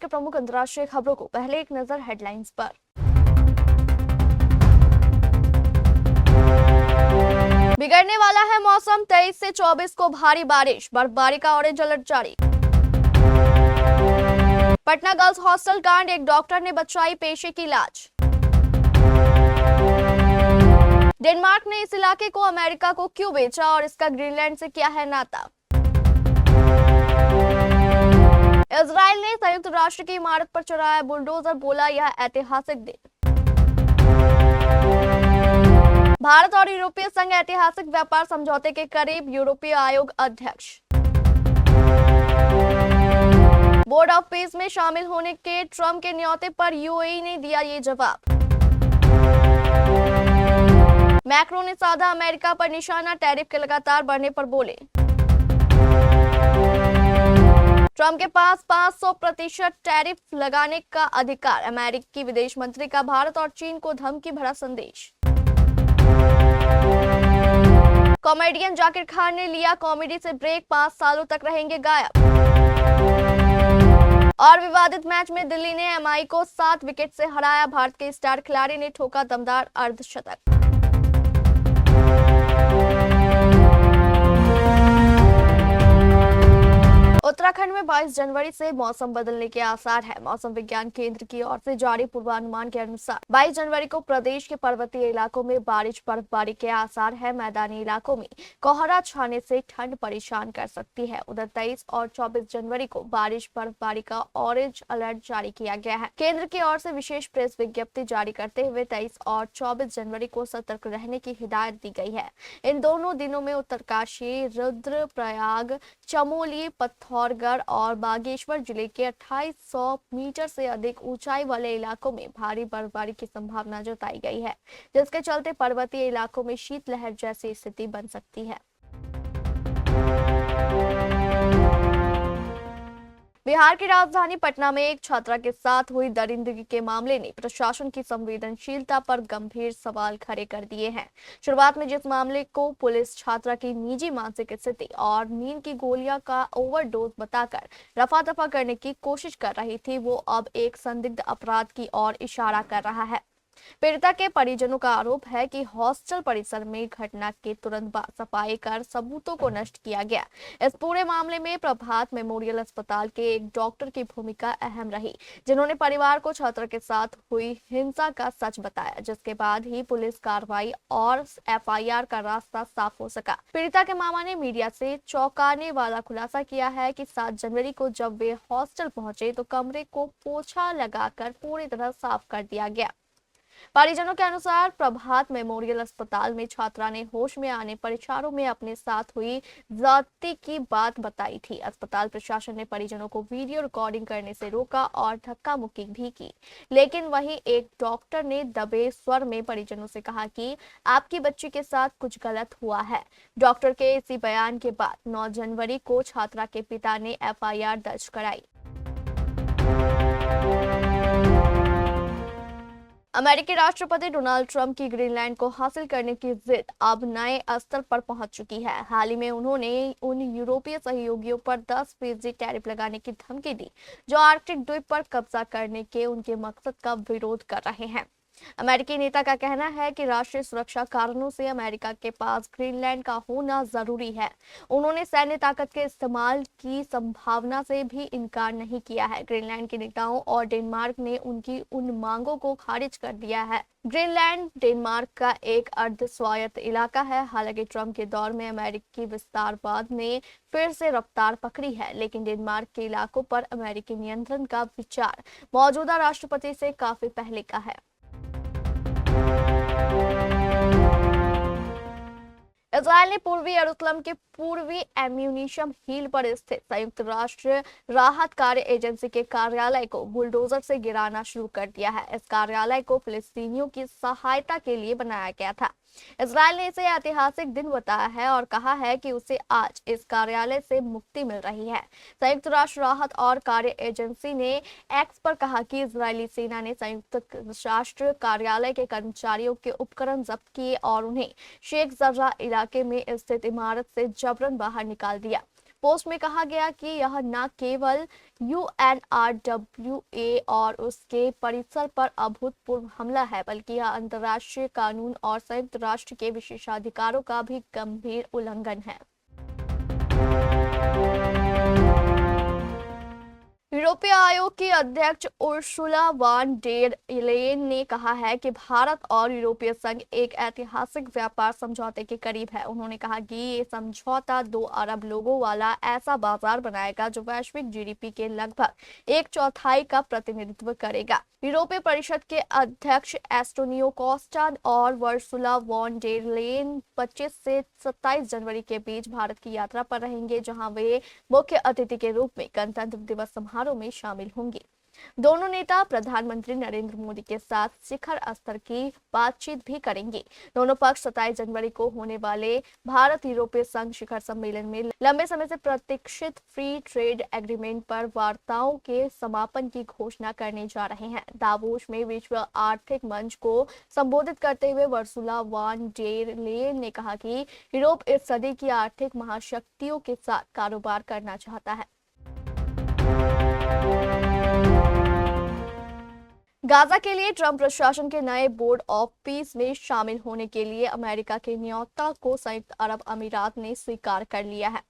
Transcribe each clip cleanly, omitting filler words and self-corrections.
के प्रमुख अंतर्राष्ट्रीय खबरों को पहले एक नजर हेडलाइंस पर। बिगड़ने वाला है मौसम, 23 से 24 को भारी बारिश, बर्फबारी का ऑरेंज अलर्ट जारी। पटना गर्ल्स हॉस्टल कांड, एक डॉक्टर ने बचाई पेशे की लाज। डेनमार्क ने इस इलाके को अमेरिका को क्यों बेचा और इसका ग्रीनलैंड से क्या है नाता। इजराइल ने संयुक्त राष्ट्र की इमारत पर चढ़ाया बुलडोजर, बोला यह ऐतिहासिक दिन। भारत और यूरोपीय संघ ऐतिहासिक व्यापार समझौते के करीब, यूरोपीय आयोग अध्यक्ष। बोर्ड ऑफ पीस में शामिल होने के ट्रंप के न्योते पर यूएई ने दिया ये जवाब। मैक्रो ने साधा अमेरिका पर निशाना, टैरिफ के लगातार बढ़ने पर बोले। ट्रंप के पास 500% टैरिफ लगाने का अधिकार, अमेरिकी विदेश मंत्री का भारत और चीन को धमकी भरा संदेश। कॉमेडियन जाकिर खान ने लिया कॉमेडी से ब्रेक, 5 सालों तक रहेंगे गायब। और विवादित मैच में दिल्ली ने एमआई को 7 विकेट से हराया, भारत के स्टार खिलाड़ी ने ठोका दमदार अर्धशतक। उत्तराखंड में 22 जनवरी से मौसम बदलने के आसार है। मौसम विज्ञान केंद्र की ओर से जारी पूर्वानुमान के अनुसार 22 जनवरी को प्रदेश के पर्वतीय इलाकों में बारिश बर्फबारी के आसार है। मैदानी इलाकों में कोहरा छाने से ठंड परेशान कर सकती है। उधर 23 और 24 जनवरी को बारिश बर्फबारी का ऑरेंज अलर्ट जारी किया गया है। केंद्र की ओर से विशेष प्रेस विज्ञप्ति जारी करते हुए 23 और 24 जनवरी को सतर्क रहने की हिदायत दी गई है। इन दोनों दिनों में उत्तरकाशी, रुद्रप्रयाग, चमोली, पिथौरागढ़ और बागेश्वर जिले के 2800 मीटर से अधिक ऊंचाई वाले इलाकों में भारी बर्फबारी की संभावना जताई गई है, जिसके चलते पर्वतीय इलाकों में शीतलहर जैसी स्थिति बन सकती है। बिहार की राजधानी पटना में एक छात्रा के साथ हुई दरिंदगी के मामले ने प्रशासन की संवेदनशीलता पर गंभीर सवाल खड़े कर दिए हैं। शुरुआत में जिस मामले को पुलिस छात्रा की निजी मानसिक स्थिति और नींद की गोलियां का ओवरडोज बताकर रफा दफा करने की कोशिश कर रही थी, वो अब एक संदिग्ध अपराध की ओर इशारा कर रहा है। पीड़िता के परिजनों का आरोप है कि हॉस्टल परिसर में घटना के तुरंत बाद सफाई कर सबूतों को नष्ट किया गया। इस पूरे मामले में प्रभात मेमोरियल अस्पताल के एक डॉक्टर की भूमिका अहम रही, जिन्होंने परिवार को छात्र के साथ हुई हिंसा का सच बताया, जिसके बाद ही पुलिस कार्रवाई और एफआईआर का रास्ता साफ हो सका। पीड़िता के मामा ने मीडिया से चौंकाने वाला खुलासा किया है कि 7 जनवरी को जब वे हॉस्टल पहुंचे तो कमरे को पोछा लगाकर पूरी तरह साफ कर दिया गया। परिजनों के अनुसार प्रभात मेमोरियल अस्पताल में छात्रा ने होश में आने पर इशारों में अपने साथ हुई ज्यादती की बात बताई थी। अस्पताल प्रशासन ने परिजनों को वीडियो रिकॉर्डिंग करने से रोका और धक्का मुक्की भी की, लेकिन वहीं एक डॉक्टर ने दबे स्वर में परिजनों से कहा कि आपकी बच्ची के साथ कुछ गलत हुआ है। डॉक्टर के इसी बयान के बाद 9 जनवरी को छात्रा के पिता ने एफआईआर दर्ज कराई। अमेरिकी राष्ट्रपति डोनाल्ड ट्रंप की ग्रीनलैंड को हासिल करने की जिद अब नए स्तर पर पहुंच चुकी है। हाल ही में उन्होंने उन यूरोपीय सहयोगियों पर 10% टैरिफ लगाने की धमकी दी, जो आर्कटिक द्वीप पर कब्जा करने के उनके मकसद का विरोध कर रहे हैं। अमेरिकी नेता का कहना है कि राष्ट्रीय सुरक्षा कारणों से अमेरिका के पास ग्रीनलैंड का होना जरूरी है। उन्होंने सैन्य ताकत के इस्तेमाल की संभावना से भी इनकार नहीं किया है। ग्रीनलैंड के नेताओं और डेनमार्क ने उनकी उन मांगों को खारिज कर दिया है। ग्रीनलैंड डेनमार्क का एक अर्ध स्वायत्त इलाका है। हालांकि ट्रंप के दौर में अमेरिकी विस्तारवाद ने फिर से रफ्तार पकड़ी है, लेकिन डेनमार्क के इलाकों पर अमेरिकी नियंत्रण का विचार मौजूदा राष्ट्रपति से काफी पहले का है। इजरायल ने पूर्वी यरूशलेम के पूर्वी एम्यूनिशन हिल पर स्थित संयुक्त राष्ट्र राहत कार्य एजेंसी के कार्यालय को बुलडोजर से गिराना शुरू कर दिया है। इस कार्यालय को फिलिस्तीनियों की सहायता के लिए बनाया गया था। इजरायल ने इसे ऐतिहासिक दिन बताया है और कहा है कि उसे आज इस कार्यालय से मुक्ति मिल रही है। संयुक्त राष्ट्र राहत और कार्य एजेंसी ने एक्स पर कहा कि इजरायली सेना ने संयुक्त राष्ट्र कार्यालय के कर्मचारियों के उपकरण जब्त किए और उन्हें शेख जर्रा इलाके में स्थित इमारत से जबरन बाहर निकाल दिया। पोस्ट में कहा गया कि यह न केवल UNRWA और उसके परिसर पर अभूतपूर्व हमला है, बल्कि यह अंतर्राष्ट्रीय कानून और संयुक्त राष्ट्र के विशेषाधिकारों का भी गंभीर उल्लंघन है। यूरोपीय आयोग की अध्यक्ष उर्सुला वान डेर लेयन ने कहा है कि भारत और यूरोपीय संघ एक ऐतिहासिक व्यापार समझौते के करीब है। उन्होंने कहा कि ये समझौता 2 अरब लोगों वाला ऐसा बाजार बनाएगा जो वैश्विक GDP के लगभग 1/4 का प्रतिनिधित्व करेगा। यूरोपीय परिषद के अध्यक्ष एस्टोनियो कोस्टा और उर्सुला वॉन डेर लेयन 25 से 27 जनवरी के बीच भारत की यात्रा पर रहेंगे, जहां वे मुख्य अतिथि के रूप में गणतंत्र दिवस समारोह में शामिल होंगे। दोनों नेता प्रधानमंत्री नरेंद्र मोदी के साथ शिखर स्तर की बातचीत भी करेंगे। दोनों पक्ष 27 जनवरी को होने वाले भारत यूरोपीय संघ शिखर सम्मेलन में लंबे समय से प्रतीक्षित फ्री ट्रेड एग्रीमेंट पर वार्ताओं के समापन की घोषणा करने जा रहे हैं। दावोस में विश्व आर्थिक मंच को संबोधित करते हुए उर्सुला वॉन डेर लेयन ने कहा कि यूरोप इस सदी की आर्थिक महाशक्तियों के साथ कारोबार करना चाहता है। गाजा के लिए ट्रंप प्रशासन के नए बोर्ड ऑफ पीस में शामिल होने के लिए अमेरिका के न्योता को संयुक्त अरब अमीरात ने स्वीकार कर लिया है।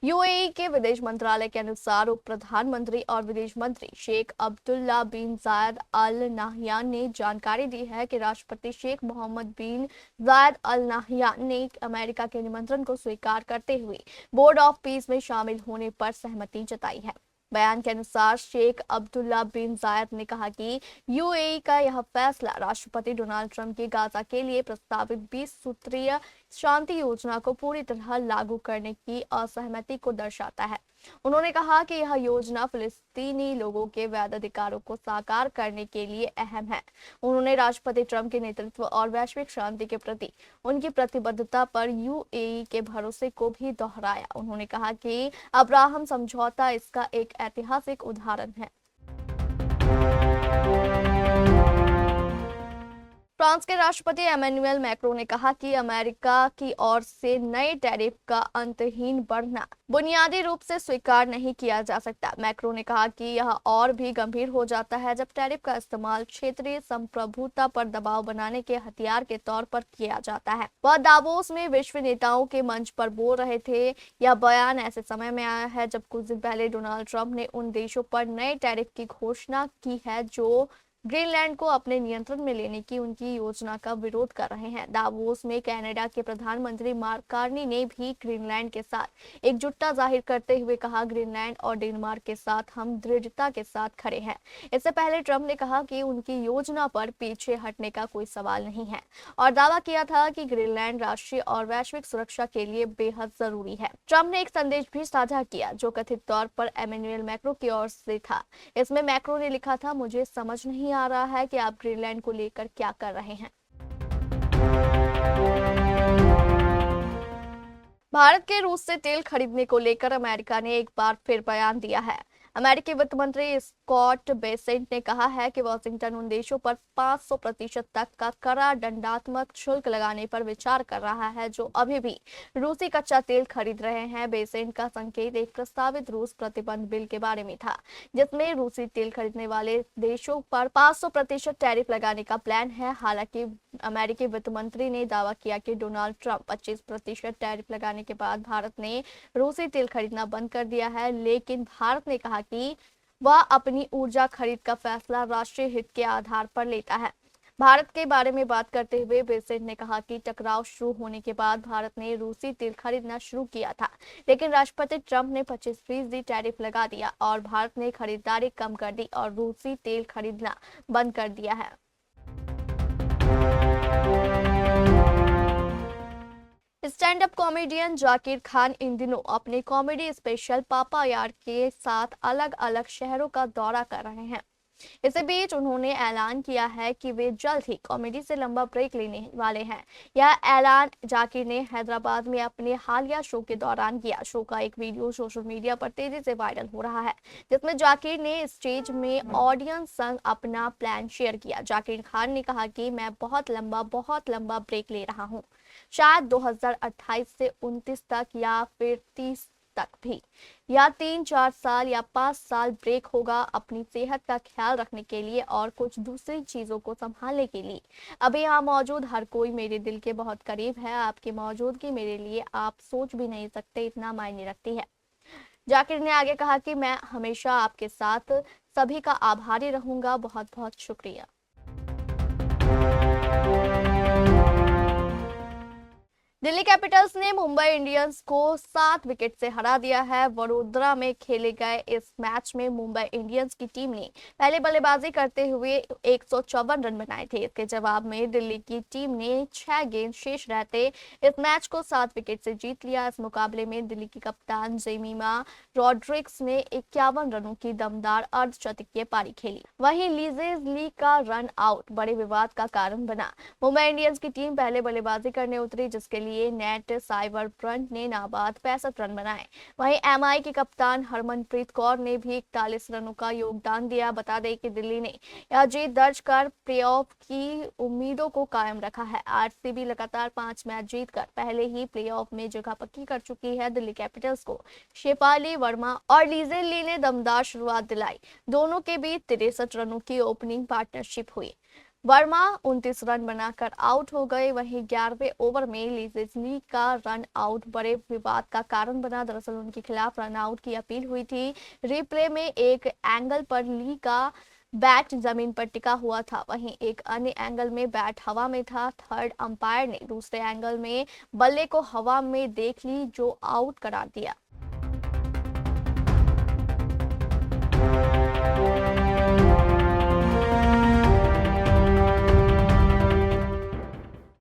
UAE के विदेश मंत्रालय के अनुसार उप प्रधानमंत्री और विदेश मंत्री शेख अब्दुल्ला बिन जायद अल नाहयान ने जानकारी दी है कि राष्ट्रपति शेख मोहम्मद बिन जायद अल नाहयान ने अमेरिका के निमंत्रण को स्वीकार करते हुए बोर्ड ऑफ पीस में शामिल होने पर सहमति जताई है। बयान के अनुसार शेख अब्दुल्ला बिन जायद ने कहा कि UAE का यह फैसला राष्ट्रपति डोनाल्ड ट्रंप की गाजा के लिए प्रस्तावित 20 सूत्रीय शांति योजना को पूरी तरह लागू करने की असहमति को दर्शाता है। उन्होंने कहा कि यह योजना फिलिस्तीनी लोगों के वैध अधिकारों को साकार करने के लिए अहम है। उन्होंने राष्ट्रपति ट्रंप के नेतृत्व और वैश्विक शांति के प्रति उनकी प्रतिबद्धता पर UAE के भरोसे को भी दोहराया। उन्होंने कहा कि अब्राहम समझौता इसका एक ऐतिहासिक उदाहरण है। फ्रांस के राष्ट्रपति एमेनुएल मैक्रों ने कहा कि अमेरिका की ओर से नए टैरिफ का अंतहीन बढ़ना बुनियादी रूप से स्वीकार नहीं किया जा सकता। मैक्रों ने कहा कि यह और भी गंभीर हो जाता है जब टैरिफ का इस्तेमाल क्षेत्रीय संप्रभुता पर दबाव बनाने के हथियार के तौर पर किया जाता है। वह दावोस में विश्व नेताओं के मंच पर बोल रहे थे। यह बयान ऐसे समय में आया है जब कुछ दिन पहले डोनाल्ड ट्रंप ने उन देशों पर नए टैरिफ की घोषणा की है जो ग्रीनलैंड को अपने नियंत्रण में लेने की उनकी योजना का विरोध कर रहे हैं। दावोस में कनाडा के प्रधानमंत्री मार्क कार्नी ने भी ग्रीनलैंड के साथ एकजुटता जाहिर करते हुए कहा, ग्रीनलैंड और डेनमार्क के साथ हम दृढ़ता के साथ खड़े हैं। इससे पहले ट्रंप ने कहा कि उनकी योजना पर पीछे हटने का कोई सवाल नहीं है और दावा किया था कि ग्रीनलैंड राष्ट्रीय और वैश्विक सुरक्षा के लिए बेहद जरूरी है। ट्रंप ने एक संदेश भी साझा किया जो कथित तौर पर एमेनुएल मैक्रों की ओर से था। इसमें मैक्रों ने लिखा था, मुझे समझ नहीं आ रहा है कि आप ग्रीनलैंड को लेकर क्या कर रहे हैं। भारत के रूस से तेल खरीदने को लेकर अमेरिका ने एक बार फिर बयान दिया है। अमेरिकी वित्त मंत्री स्कॉट बेसेंट ने कहा है कि वॉशिंगटन उन देशों पर 500% तक का कड़ा दंडात्मक शुल्क लगाने पर विचार कर रहा है जो अभी भी रूसी कच्चा तेल खरीद रहे हैं। बेसेंट का संकेत एक प्रस्तावित रूस प्रतिबंध बिल के बारे में था जिसमें रूसी तेल खरीदने वाले देशों पर 500% टैरिफ लगाने का प्लान है। हालांकि अमेरिकी वित्त मंत्री ने दावा किया कि डोनाल्ड ट्रंप 25% टैरिफ लगाने के बाद भारत ने रूसी तेल खरीदना बंद कर दिया है, लेकिन भारत ने कहा कि वह अपनी ऊर्जा खरीद का फैसला राष्ट्रीय हित के आधार पर लेता है। भारत के बारे में बात करते हुए बेसेंट ने कहा कि टकराव शुरू होने के बाद भारत ने रूसी तेल खरीदना शुरू किया था, लेकिन राष्ट्रपति ट्रंप ने 25% टैरिफ लगा दिया और भारत ने खरीदारी कम कर दी और रूसी तेल खरीदना बंद कर दिया है। Stand up comedian Zakir Khan इन दिनों अपने कॉमेडी स्पेशल पापा यार के साथ अलग अलग शहरों का दौरा कर रहे हैं। इसी बीच उन्होंने ऐलान किया है कि वे जल्द ही कॉमेडी से लंबा ब्रेक लेने वाले हैं। यह ऐलान जाकिर ने हैदराबाद में अपने हालिया शो के दौरान किया। शो का एक वीडियो सोशल मीडिया पर तेजी से वायरल हो रहा है जिसमें जाकिर ने स्टेज में ऑडियंस संग अपना प्लान शेयर किया। जाकिर खान ने कहा कि मैं बहुत लंबा ब्रेक ले रहा हूँ, शायद 2028 से 29 तक या फिर 30 तक भी, या 3-4 साल या 5 साल ब्रेक होगा अपनी सेहत का ख्याल रखने के लिए और कुछ दूसरी चीजों को संभालने के लिए। अभी यहाँ मौजूद हर कोई मेरे दिल के बहुत करीब है। आपकी मौजूदगी मेरे लिए आप सोच भी नहीं सकते इतना मायने रखती है। जाकिर ने आगे कहा कि मैं हमेशा आपके साथ सभी का आभारी रहूंगा। बहुत बहुत शुक्रिया। दिल्ली कैपिटल्स ने मुंबई इंडियंस को 7 विकेट से हरा दिया है। वडोदरा में खेले गए इस मैच में मुंबई इंडियंस की टीम ने पहले बल्लेबाजी करते हुए 154 रन बनाए थे। इसके जवाब में दिल्ली की टीम ने 6 गेंद शेष रहते इस मैच को 7 विकेट से जीत लिया। इस मुकाबले में दिल्ली की कप्तान जेमिमा रॉड्रिग्स ने 51 रनों की दमदार अर्धशतकीय पारी खेली। वहीं लीजेज ली का रन आउट बड़े विवाद का कारण बना। मुंबई इंडियंस की टीम पहले बल्लेबाजी करने उतरी, जिसके लिए नेट साइबरब्रंट ने नाबाद 65 रन बनाए। वहीं एमआई की कप्तान हरमनप्रीत कौर ने भी 41 रनों का योगदान दिया। बता दें कि दिल्ली ने यह जीत दर्ज कर प्लेऑफ की उम्मीदों को कायम रखा है। आरसीबी लगातार 5 मैच जीतकर पहले ही प्लेऑफ में जगह पक्की कर चुकी है। दिल्ली कैपिटल्स को शेफाली वर्मा और लीजे ली ने दमदार शुरुआत दिलाई। दोनों के बीच 63 रनों की ओपनिंग पार्टनरशिप हुई। वर्मा 29 रन बनाकर आउट हो गए। वहीं 11वें ओवर में लीजेली का रन आउट बड़े विवाद का कारण बना। दरअसल उनके खिलाफ रन आउट की अपील हुई थी। रिप्ले में एक एंगल पर ली का बैट जमीन पर टिका हुआ था, वहीं एक अन्य एंगल में बैट हवा में था। थर्ड अंपायर ने दूसरे एंगल में बल्ले को हवा में देख ली, जो आउट करार दिया।